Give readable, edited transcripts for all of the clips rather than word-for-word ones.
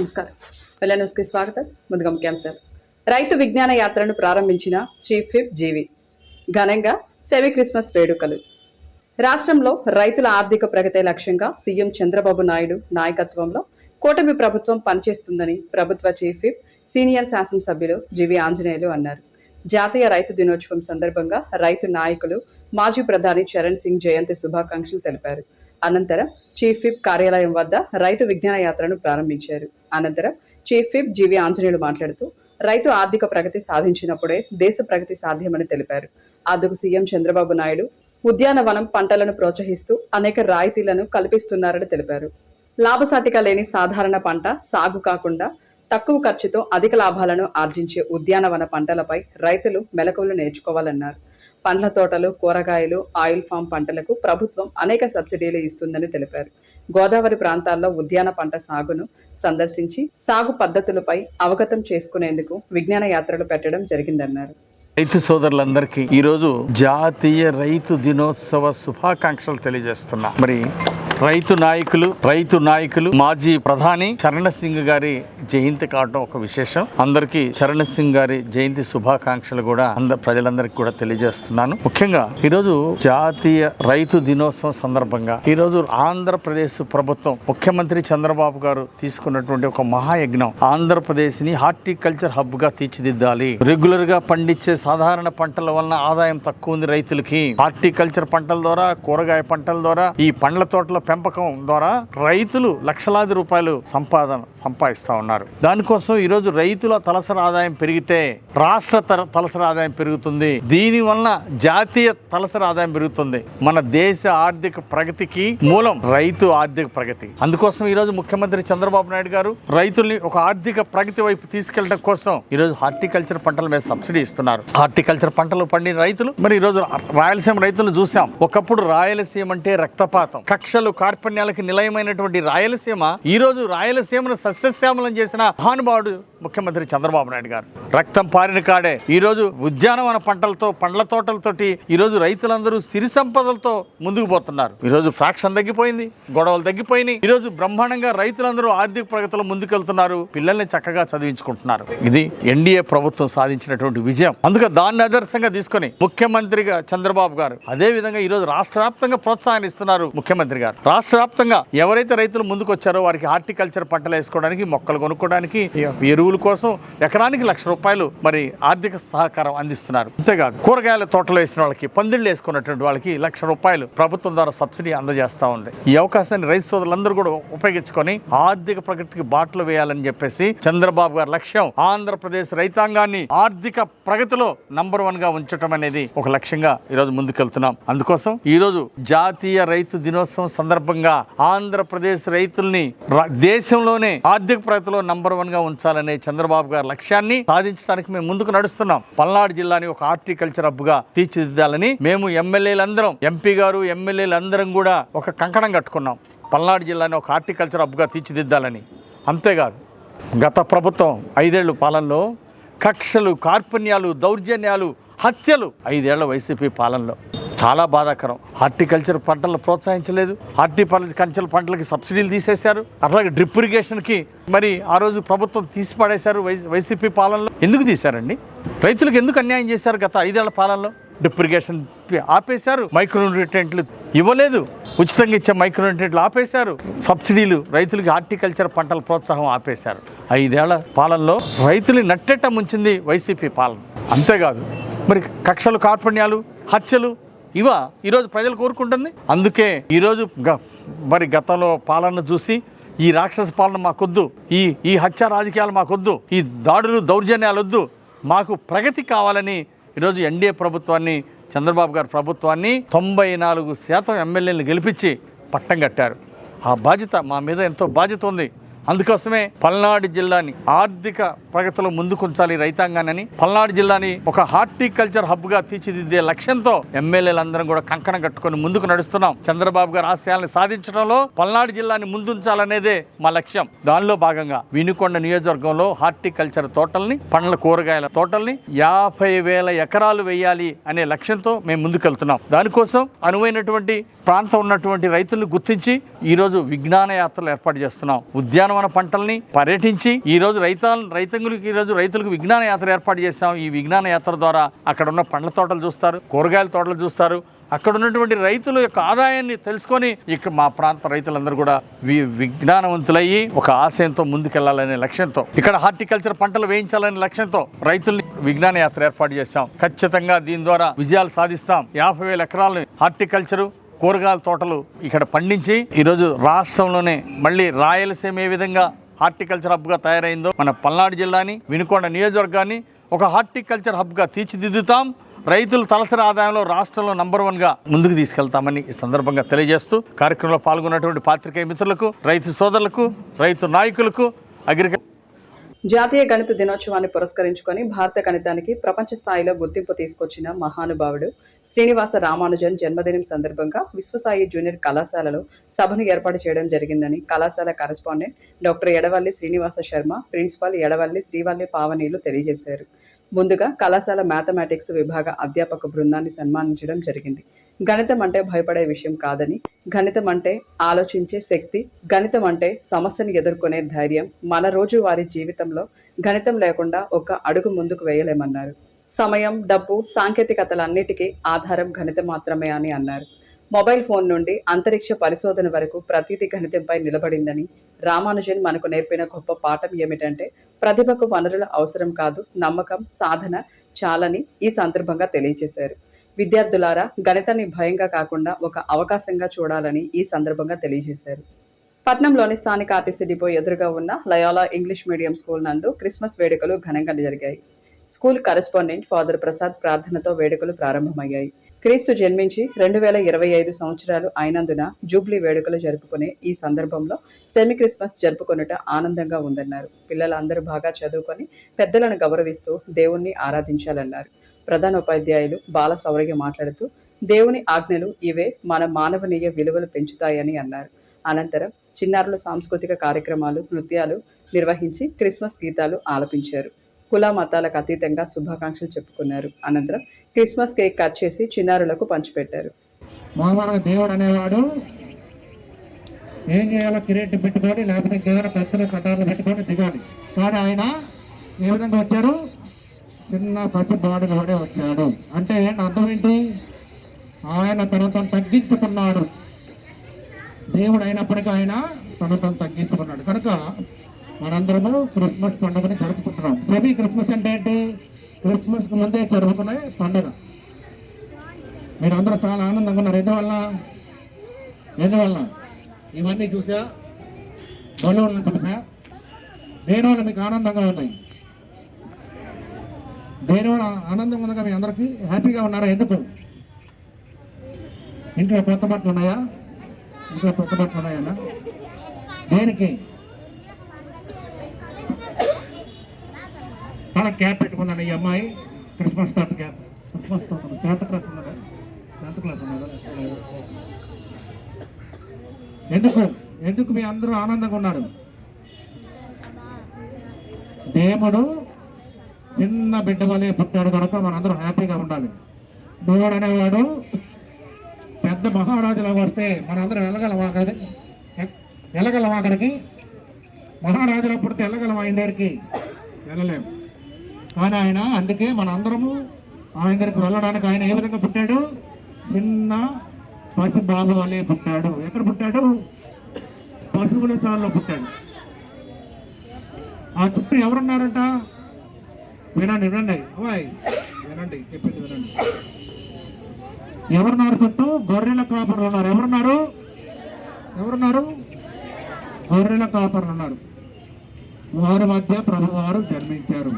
నమస్కారం. వెల్ల న్యూస్కి స్వాగతం. ముందుగా ముఖ్యాంశాలు. రైతు విజ్ఞాన యాత్రను ప్రారంభించిన చీఫ్ విప్ జీవి. ఘనంగా సెమీ క్రిస్మస్ వేడుకలు. రాష్ట్రంలో రైతుల ఆర్థిక ప్రగతి లక్ష్యంగా సీఎం చంద్రబాబు నాయుడు నాయకత్వంలో కూటమి ప్రభుత్వం పనిచేస్తుందని ప్రభుత్వ చీఫ్ విప్ సీనియర్ శాసనసభ్యులు జీవి ఆంజనేయులు అన్నారు. జాతీయ రైతు దినోత్సవం సందర్భంగా రైతు నాయకులు మాజీ ప్రధాని చరణ్ సింగ్ జయంతి శుభాకాంక్షలు తెలిపారు. అనంతరం చీఫ్ విప్ కార్యాలయం వద్ద రైతు విజ్ఞాన యాత్రను ప్రారంభించారు. అనంతరం చీఫ్ విప్ జీవి ఆంజనేయులు మాట్లాడుతూ రైతు ఆర్థిక ప్రగతి సాధించినప్పుడే దేశ ప్రగతి సాధ్యమని తెలిపారు. అందుకు సీఎం చంద్రబాబు నాయుడు ఉద్యానవనం పంటలను ప్రోత్సహిస్తూ అనేక రాయితీలను కల్పిస్తున్నారని తెలిపారు. లాభసాటిగా లేని సాధారణ పంట సాగు కాకుండా తక్కువ ఖర్చుతో అధిక లాభాలను ఆర్జించే ఉద్యానవన పంటలపై రైతులు మెలకువలు నేర్చుకోవాలన్నారు. పండ్ల తోటలు, కూరగాయలు, ఆయిల్ ఫామ్ పంటలకు ప్రభుత్వం అనేక సబ్సిడీలు ఇస్తుందని తెలిపారు. గోదావరి ప్రాంతాల్లో ఉద్యాన పంట సాగును సందర్శించి సాగు పద్ధతులపై అవగతం చేసుకునేందుకు విజ్ఞాన యాత్రలు పెట్టడం జరిగిందన్నారు. రైతు సోదరులందరికీ ఈరోజు జాతీయ రైతు దినోత్సవ శుభాకాంక్షలు తెలియజేస్తున్నా. మరి రైతు నాయకులు మాజీ ప్రధాని చరణ్ సింగ్ గారి జయంతి కావడం ఒక విశేషం. అందరికీ చరణ్ సింగ్ గారి జయంతి శుభాకాంక్షలు కూడా ప్రజలందరికీ కూడా తెలియజేస్తున్నాను. ముఖ్యంగా ఈరోజు జాతీయ రైతు దినోత్సవం సందర్భంగా ఈరోజు ఆంధ్రప్రదేశ్ ప్రభుత్వం ముఖ్యమంత్రి చంద్రబాబు గారు తీసుకున్నటువంటి ఒక మహాయజ్ఞం, ఆంధ్రప్రదేశ్ ని హార్టికల్చర్ హబ్ గా తీర్చిదిద్దాలి. రెగ్యులర్ గా పండించే సాధారణ పంటల వలన ఆదాయం తక్కువ ఉంది రైతులకి. హార్టికల్చర్ పంటల ద్వారా, కూరగాయ పంటల ద్వారా, ఈ పండ్ల తోటల పెంపకం ద్వారా రైతులు లక్షలాది రూపాయలు సంపాదిస్తా ఉన్నారు. దానికోసం ఈరోజు రైతుల తలసరి ఆదాయం పెరిగితే రాష్ట్ర తలసరి ఆదాయం పెరుగుతుంది. దీని వలన జాతీయ తలసరి ఆదాయం పెరుగుతుంది. మన దేశ ఆర్థిక ప్రగతికి మూలం రైతు ఆర్థిక ప్రగతి. అందుకోసం ఈరోజు ముఖ్యమంత్రి చంద్రబాబు నాయుడు గారు రైతుల్ని ఒక ఆర్థిక ప్రగతి వైపు తీసుకెళ్లడం కోసం ఈరోజు హార్టికల్చర్ పంటల మీద సబ్సిడీ ఇస్తున్నారు. హార్టికల్చర్ పంటలు పండిన రైతులు మరి ఈరోజు రాయలసీమ రైతులు చూసాం. ఒకప్పుడు రాయలసీమ అంటే రక్తపాతం, కక్షలు, కార్పణ్యాలకి నిలయమైనటువంటి రాయలసీమ ఈ రోజు రాయలసీమను సస్యశ్యామలం చేసిన మహానుభావుడు ముఖ్యమంత్రి చంద్రబాబు నాయుడు గారు. రక్తం పారిన కాడే ఈ రోజు ఉద్యానవన పంటలతో, పండ్ల తోటలతోటి ఈ రోజు రైతులందరూ సిరి సంపదలతో ముందుకు పోతున్నారు. ఈ రోజు ఫ్రాక్షన్ తగ్గిపోయింది, గొడవలు తగ్గిపోయినాయి. ఈ రోజు బ్రహ్మాండంగా రైతులందరూ ఆర్థిక ప్రగతిలో ముందుకెళ్తున్నారు, పిల్లల్ని చక్కగా చదివించుకుంటున్నారు. ఇది ఎన్డీఏ ప్రభుత్వం సాధించినటువంటి విజయం. అందుకే దాన్ని ఆదర్శంగా తీసుకొని ముఖ్యమంత్రిగా చంద్రబాబు గారు అదే విధంగా ఈ రోజు రాష్ట్ర వ్యాప్తంగా ప్రోత్సాహనిస్తున్నారు. ముఖ్యమంత్రి గారు రాష్ట్ర వ్యాప్తంగా ఎవరైతే రైతులు ముందుకు వచ్చారో వారికి హార్టికల్చర్ పంటలు వేసుకోవడానికి, మొక్కలు కొనుక్కోవడానికి, ఎరువుల కోసం ఎకరానికి ₹1,00,000 మరి ఆర్థిక సహకారం అందిస్తున్నారు. అంతేకాదు కూరగాయల తోటలు వేసిన వాళ్ళకి, పందిళ్లు వేసుకున్నటువంటి వాళ్ళకి ₹1,00,000 ప్రభుత్వం ద్వారా సబ్సిడీ అందజేస్తా ఉంది. ఈ అవకాశాన్ని రైతు సోదరులందరూ కూడా ఉపయోగించుకొని ఆర్థిక ప్రగతికి బాటలు వేయాలని చెప్పేసి చంద్రబాబు గారి లక్ష్యం ఆంధ్రప్రదేశ్ రైతాంగాన్ని ఆర్థిక ప్రగతిలో నంబర్ 1 గా ఉంచడం అనేది ఒక లక్ష్యంగా ఈరోజు ముందుకెళ్తున్నాం. అందుకోసం ఈరోజు జాతీయ రైతు దినోత్సవం సందర్భంగా ఆంధ్రప్రదేశ్ రైతుల్ని దేశంలోనే ఆర్థిక ప్రగతిలో నంబర్ 1 గా ఉంచాలనే చంద్రబాబు గారి లక్ష్యాన్ని సాధించడానికి మేము ముందుకు నడుస్తున్నాం. పల్నాడు జిల్లాని ఒక హార్టికల్చర్ హబ్ గా తీర్చిదిద్దాలని మేము ఎమ్మెల్యేలందరం, ఎంపీ గారు, ఎమ్మెల్యేలందరం కూడా ఒక కంకణం కట్టుకున్నాం. పల్నాడు జిల్లాని ఒక హార్టికల్చర్ హబ్ గా తీర్చిదిద్దాలని. అంతేకాదు గత ప్రభుత్వం 5 ఏళ్ల పాలనలో కక్షలు, కార్పణ్యాలు, దౌర్జన్యాలు, హత్యలు 5 ఏళ్ల వైసీపీ పాలనలో చాలా బాధాకరం. హార్టికల్చర్ పంటలను ప్రోత్సహించలేదు, హార్టికల్చర్ పంటలకి సబ్సిడీలు తీసేశారు. అట్లాగే డ్రిప్ ఇరిగేషన్కి మరి ఆ రోజు ప్రభుత్వం తీసిపడేశారు వైసీపీ పాలనలో. ఎందుకు తీశారండి? రైతులకు ఎందుకు అన్యాయం చేశారు? గత 5 ఏళ్ల పాలనలో డ్రిప్ ఇరిగేషన్ ఆపేశారు, మైక్రోన్యూట్రియంట్లు ఇవ్వలేదు, ఉచితంగా ఇచ్చే మైక్రోన్యూట్రియంట్లు ఆపేశారు, సబ్సిడీలు రైతులకి హార్టికల్చర్ పంటల ప్రోత్సాహం ఆపేశారు. 5 ఏళ్ల పాలనలో రైతులు నట్టేట ముంచింది వైసీపీ పాలన. అంతేకాదు మరి కక్షలు, కార్పణ్యాలు, హత్యలు ఇవా ఈరోజు ప్రజలు కోరుకుంటుంది. అందుకే ఈరోజు మరి గతంలో పాలన చూసి ఈ రాక్షస పాలన మాకొద్దు, ఈ హత్య రాజకీయాలు మాకొద్దు, ఈ దాడులు, దౌర్జన్యాలు వద్దు, మాకు ప్రగతి కావాలని ఈరోజు ఎన్డీఏ ప్రభుత్వాన్ని, చంద్రబాబు గారి ప్రభుత్వాన్ని 94% ఎమ్మెల్యేలను గెలిపించి పట్టం కట్టారు. ఆ బాధ్యత మా మీద ఎంతో బాధ్యత ఉంది. అందుకోసమే పల్నాడు జిల్లాని ఆర్థిక ప్రగతిలో ముందుకుంచాలి రైతాంగాన్ని, పల్నాడు జిల్లాని ఒక హార్టికల్చర్ హబ్ గా తీర్చిదిద్దే లక్ష్యంతో ఎమ్మెల్యేలందరం కూడా కంకణం కట్టుకొని ముందుకు నడుస్తున్నాం. చంద్రబాబు గారి ఆశయాలను సాధించడంలో పల్నాడు జిల్లాని ముందుంచాలనేదే మా లక్ష్యం. దానిలో భాగంగా వినుకొండ నియోజకవర్గంలో హార్టికల్చర్ తోటల్ని, పండ్ల కూరగాయల తోటల్ని 50,000 ఎకరాలు వేయాలి అనే లక్ష్యంతో మేము ముందుకెళ్తున్నాం. దానికోసం అనువైనటువంటి ప్రాంతం ఉన్నటువంటి రైతులను గుర్తించి ఈరోజు విజ్ఞాన యాత్రలు ఏర్పాటు చేస్తున్నాం. ఉద్యాన ఉద్యానవన పంటల్ని పర్యటించి ఈ రోజు రైతులకు విజ్ఞాన యాత్ర ఏర్పాటు చేశాం. ఈ విజ్ఞాన యాత్ర ద్వారా అక్కడ ఉన్న పండ్ల తోటలు చూస్తారు, కూరగాయల తోటలు చూస్తారు. అక్కడ ఉన్నటువంటి రైతుల యొక్క ఆదాయాన్ని తెలుసుకొని ఇక్కడ మా ప్రాంత రైతులందరూ కూడా విజ్ఞానవంతులయ్యి ఒక ఆశయంతో ముందుకెళ్లాలనే లక్ష్యంతో, ఇక్కడ హార్టికల్చర్ పంటలు వేయించాలనే లక్ష్యంతో రైతుల్ని విజ్ఞాన యాత్ర ఏర్పాటు చేశాం. ఖచ్చితంగా దీని ద్వారా విజయాలు సాధిస్తాం. 50,000 ఎకరాలని హార్టికల్చరు, కూరగాయల తోటలు ఇక్కడ పండించి ఈరోజు రాష్ట్రంలోనే మళ్ళీ రాయలసీమ ఏ విధంగా హార్టికల్చర్ హబ్గా తయారైందో మన పల్నాడు జిల్లాని, వినుకొండ నియోజకవర్గాన్ని ఒక హార్టికల్చర్ హబ్గా తీర్చిదిద్దుతాం. రైతుల తలసరి ఆదాయంలో రాష్ట్రంలో నంబర్ 1గా ముందుకు తీసుకెళ్తామని ఈ సందర్భంగా తెలియజేస్తూ కార్యక్రమంలో పాల్గొన్నటువంటి పాత్రికేయ మిత్రులకు, రైతు సోదరులకు, రైతు నాయకులకు, జాతీయ గణిత దినోత్సవాన్ని పురస్కరించుకొని భారత గణితానికి ప్రపంచ స్థాయిలో గుర్తింపు తీసుకొచ్చిన మహానుభావుడు శ్రీనివాస రామానుజన్ జన్మదినం సందర్భంగా విశ్వసాయి జూనియర్ కళాశాలలో సభను ఏర్పాటు చేయడం జరిగిందని కళాశాల correspondent doctor Edavalli Srinivasa Sharma, principal Edavalli Srivalli పావనీలు తెలియజేశారు. ముందుగా కళాశాల మ్యాథమెటిక్స్ విభాగ అధ్యాపక బృందాన్ని సన్మానించడం జరిగింది. గణితం అంటే భయపడే విషయం కాదని, గణితం అంటే ఆలోచించే శక్తి, గణితం అంటే సమస్యను ఎదుర్కొనే ధైర్యం. మన రోజువారీ జీవితంలో గణితం లేకుండా ఒక అడుగు ముందుకు వేయలేమన్నారు. సమయం, డబ్బు, సాంకేతికతలన్నిటికీ ఆధారం గణితం మాత్రమే అని అన్నారు. మొబైల్ ఫోన్ నుండి అంతరిక్ష పరిశోధన వరకు ప్రతిదీ గణితంపై నిలబడిందని, రామానుజన్ మనకు నేర్పిన గొప్ప పాఠం ఏమిటంటే ప్రతిభకు వనరుల అవసరం కాదు, నమ్మకం, సాధన చాలని ఈ సందర్భంగా తెలియజేశారు. విద్యార్థులారా, గణితాన్ని భయంగా కాకుండా ఒక అవకాశంగా చూడాలని ఈ సందర్భంగా తెలియజేశారు. పట్నంలోని స్థానిక ఆర్టీసీ డిపో ఎదురుగా ఉన్న లయోలా ఇంగ్లీష్ మీడియం స్కూల్ నందు క్రిస్మస్ వేడుకలు ఘనంగా జరిగాయి. స్కూల్ కరెస్పాండెంట్ ఫాదర్ ప్రసాద్ ప్రార్థనతో వేడుకలు ప్రారంభమయ్యాయి. క్రీస్తు జన్మించి 2025 సంవత్సరాలు అయినందున జూబ్లీ వేడుకలు జరుపుకునే ఈ సందర్భంలో సెమీ క్రిస్మస్ జరుపుకొనుట ఆనందంగా ఉందన్నారు. పిల్లలందరూ బాగా చదువుకొని పెద్దలను గౌరవిస్తూ దేవుణ్ణి ఆరాధించాలన్నారు. ప్రధాన ఉపాధ్యాయులు బాలసౌరయ్య మాట్లాడుతూ దేవుని ఆజ్ఞలు ఇవే మన మానవనీయ విలువలు పెంచుతాయని అన్నారు. అనంతరం చిన్నారులు సాంస్కృతిక కార్యక్రమాలు, నృత్యాలు నిర్వహించి క్రిస్మస్ గీతాలు ఆలపించారు. కుల మతాలకు అతీతంగా శుభాకాంక్షలు చెప్పుకున్నారు. అనంతరం క్రిస్మస్ కేక్ కట్ చేసి చిన్నారులకు పంచిపెట్టారు. మామూలుగా దేవుడు అనేవాడు ఏం చేయాలో కిరీటం పెట్టుకొని, లేకపోతే ఇంకేమైనా పెద్దలు కటార్లు పెట్టుకొని దిగాలి. కానీ ఆయన ఏ విధంగా వచ్చారు? చిన్న పచ్చి బాడులోనే వచ్చాడు. అంటే అర్థం ఏంటి? ఆయన తను తగ్గించుకున్నాడు. దేవుడు అయినప్పటికీ ఆయన తను తగ్గించుకున్నాడు. కనుక మనందరము క్రిస్మస్ పండుగని జరుపుకుంటున్నాం. సెమీ క్రిస్మస్ అంటే ఏంటి? క్రిస్మస్కి ముందే జరుపుకునే పండుగ. మీరందరూ చాలా ఆనందంగా ఉన్నారు. ఎందువల్ల ఇవన్నీ చూసా, బలూన్లు చూసా, దేనివల్ల మీకు ఆనందంగా ఉన్నాయి? దేనివల్ల ఆనందంగా ఉందిగా? మీ అందరికీ హ్యాపీగా ఉన్నారా? ఎందుకు? ఇంట్లో కొత్త బట్టలు ఉన్నాయా? దేనికి? చాలా క్యాప్ పెట్టుకున్నాను ఈ అమ్మాయి. క్రిస్మస్ తాత క్యాప్. క్రిస్మస్ తాత 10th క్లాస్ ఉన్నదా? 10th క్లాస్ ఉన్నదా? ఎందుకు మీ అందరూ ఆనందంగా ఉన్నారు? దేవుడు చిన్న బిడ్డ వలె పుట్టాడు కనుక మనందరూ హ్యాపీగా ఉండాలి. దేవుడు అనేవాడు పెద్ద మహారాజులా వస్తే మనందరం వెళ్ళగలమా అక్కడికి? మహారాజులా పుడితే వెళ్ళగలమా? ఆయన దగ్గరికి వెళ్ళలేము. కానీ ఆయన, అందుకే మన అందరము ఆయన దగ్గరికి వెళ్ళడానికి ఆయన ఏ విధంగా పుట్టాడు? చిన్న పశు బాబు వలె పుట్టాడు. ఎక్కడ పుట్టాడు? పశువుల చాల్లో పుట్టాడు. ఆ చుట్టూ ఎవరున్నారంట? వినండి అబ్బాయి, వినండి, చెప్పింది వినండి. ఎవరున్నారు చుట్టూ? గొర్రెల కాపర్లు ఉన్నారు. ఎవరున్నారు? గొర్రెల కాపర్లు ఉన్నారు. వారి మధ్య ప్రభువారు జన్మించారు.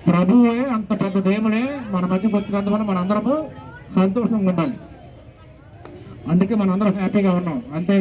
ప్రభువే అంత పెద్ద దేవుడే మన మధ్యకి వచ్చినందువల్ల మనందరము సంతోషంగా ఉండాలి. అందుకే మనందరం హ్యాపీగా ఉన్నాం. అంతే.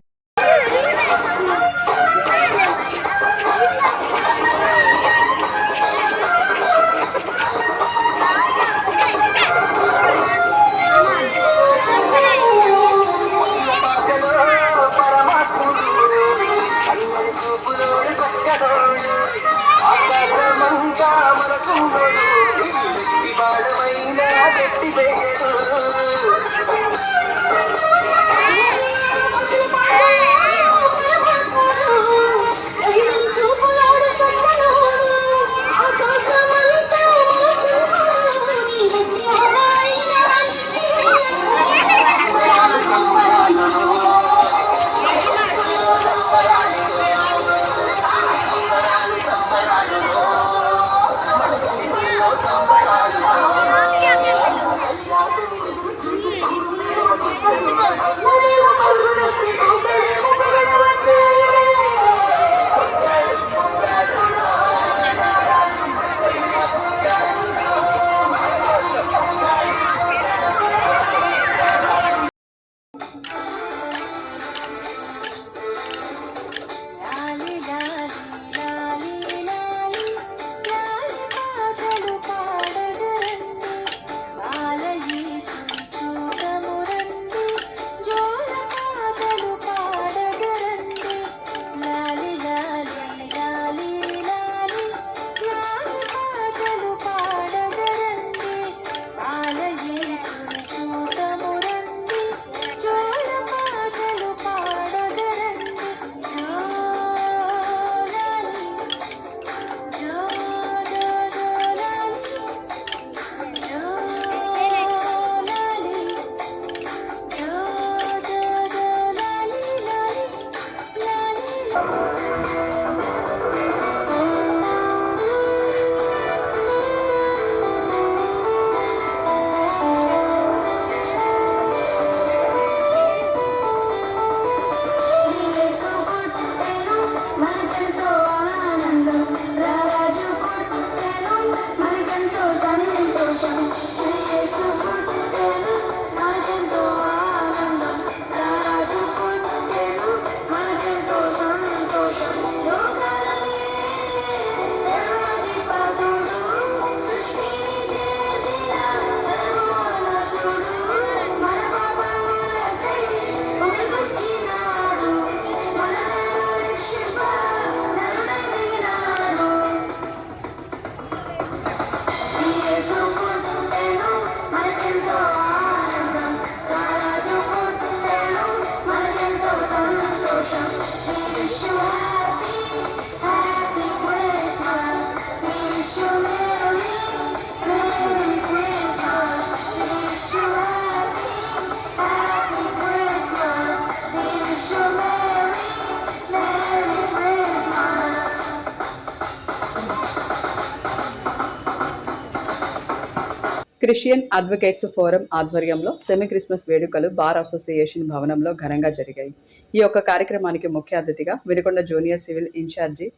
క్రిస్టియన్ అడ్వకేట్స్ ఫోరం ఆధ్వర్యంలో సెమీ క్రిస్మస్ వేడుకలు బార్ అసోసియేషన్ భవనంలో ఘనంగా జరిగాయి. ఈ యొక్క కార్యక్రమానికి ముఖ్య అతిథిగా Vinukonda junior civil in charge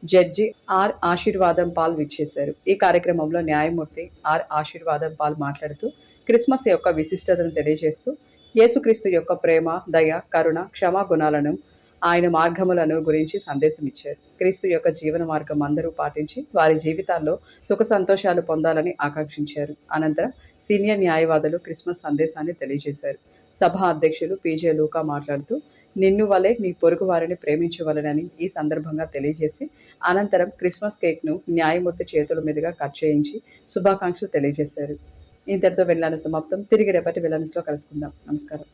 judge R Aashirvadam Paul విచ్చేశారు. ఈ కార్యక్రమంలో న్యాయమూర్తి ఆర్ ఆశీర్వాదం పాల్ మాట్లాడుతూ క్రిస్మస్ యొక్క విశిష్టతను తెలియజేస్తూ యేసుక్రీస్తు యొక్క ప్రేమ, దయ, కరుణ, క్షమా గుణాలను, ఆయన మార్గములను గురించి సందేశం ఇచ్చారు. క్రీస్తు యొక్క జీవన మార్గం అందరూ పాటించి వారి జీవితాల్లో సుఖ సంతోషాలు పొందాలని ఆకాంక్షించారు. అనంతరం సీనియర్ న్యాయవాదులు క్రిస్మస్ సందేశాన్ని తెలియజేశారు. సభ అధ్యక్షులు పీజే లూకా మాట్లాడుతూ నిన్ను వలె నీ పొరుగు వారిని ప్రేమించవలెనని ఈ సందర్భంగా తెలియజేసి అనంతరం క్రిస్మస్ కేక్ను న్యాయమూర్తి చేతుల మీదుగా కట్ చేయించి శుభాకాంక్షలు తెలియజేశారు. ఇంతటితో వెళ్ళాను సమాప్తం. తిరిగి రేపటి వెళ్ళాన్స్లో కలుసుకుందాం. నమస్కారం.